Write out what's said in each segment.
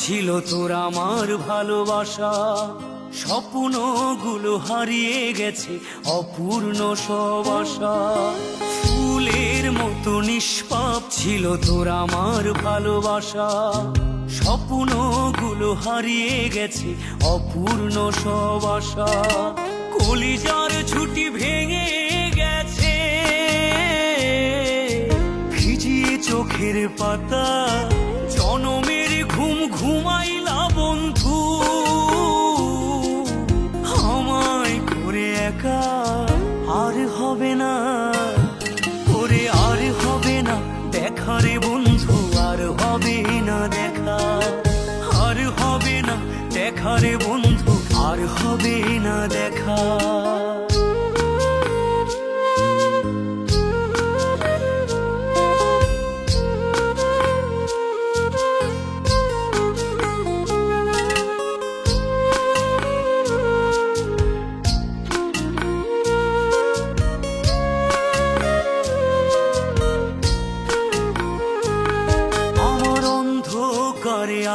ছিল তোর আমার ভালোবাসা, স্বপ্নগুলো হারিয়ে গেছে অপূর্ণ সব আশা। ফুলের মতো নিষ্পাপ ছিল তোর আমার ভালোবাসা, স্বপ্নগুলো হারিয়ে গেছে অপূর্ণ সব আশা। কলিজার ঝুঁটি ভেঙে গেছে, ভিজিয়ে চোখের পাতা, জনমের ঘুম ঘুমাইলা বন্ধু, আমায় করে একা আর হবে না, করে আর হবে না দেখা রে বন্ধু, আর হবে না দেখা, আর হবে না দেখা রে বন্ধু, আর হবে না দেখা।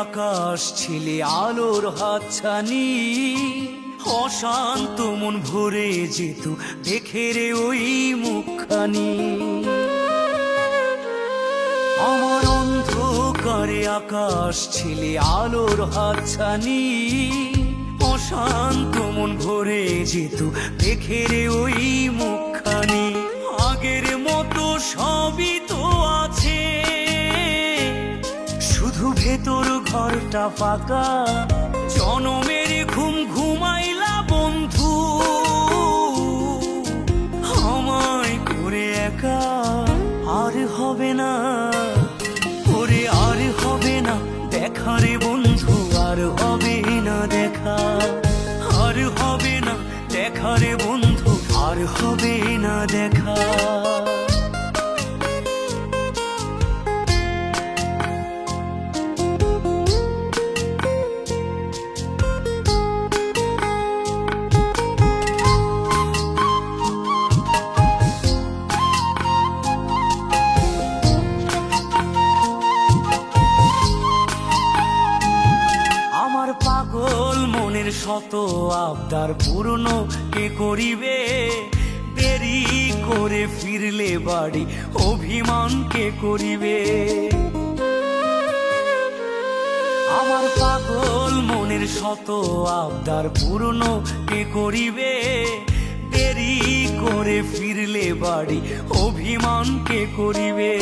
আকাশ ছিলে আলোর হাতছানি, অশান্ত মন ভরে যেত দেখে রে ওই মুখখানি। আমার অন্ধকারে আকাশ ছিলে আলোর হাতছানি, অশান্ত মন ভরে যেত দেখে রে ওই মুখখানি। আগের মতো সবই তো আছে, শুধু ভেতর ঘরটা ফাঁকা, জনমের ঘুম ঘুমাইলা বন্ধু, আমায় করে একা আর হবে না, করে আর হবে না দেখা রে বন্ধু, আর হবে না দেখা, আর হবে না দেখা রে বন্ধু, আর হবে না দেখা। পাগল মনের শত আবদার পূর্ণ কে করিবে, দেরি করে ফিরলে বাড়ি অভিমান কে করিবে। আমার পাগল মনের শত আবদার পূর্ণ কে করিবে, দেরি করে ফিরলে বাড়ি অভিমান কে করিবে।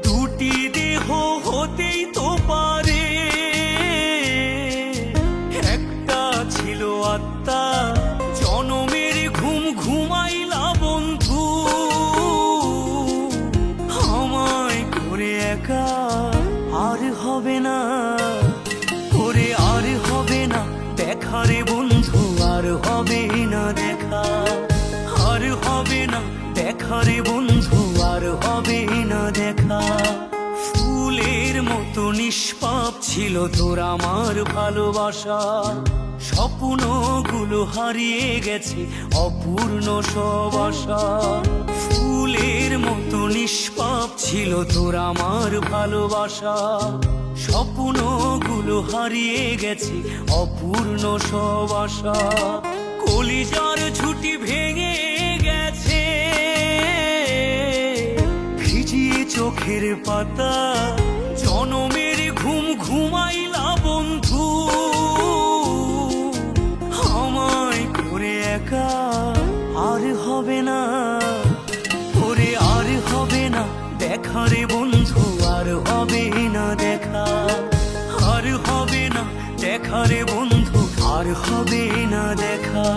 দুটি দেহ হতেই তো পারে, ছিল আত্মা, জনমের ঘুম ঘুমাইলা বন্ধু, আমায় করে একা আর হবে না, করে আর হবে না দেখা রে বন্ধু, আর হবে না দেখা, আর হবে না দেখা রে বন্ধু, আর হবে না দেখা। ফুলের মতো নিষ্পাপ ছিল তোর আমার ভালোবাসা, স্বপ্নগুলো হারিয়ে গেছে অপূর্ণ সব আশা। ফুলের মতো নিষ্পাপ ছিল তোর আমার ভালোবাসা, স্বপ্নগুলো হারিয়ে গেছে অপূর্ণ সব আশা। কলিজার ঝুঁটি ভেঙে গেছে, ভিজিয়ে চোখের পাতা, জনমের ঘুম ঘুমাইলা বন্ধু, আমায় করে একা আর হবে না, করে আর হবে না দেখা রে বন্ধু, আর হবে না দেখা, আর হবে না দেখা রে বন্ধু, আর হবে না দেখা।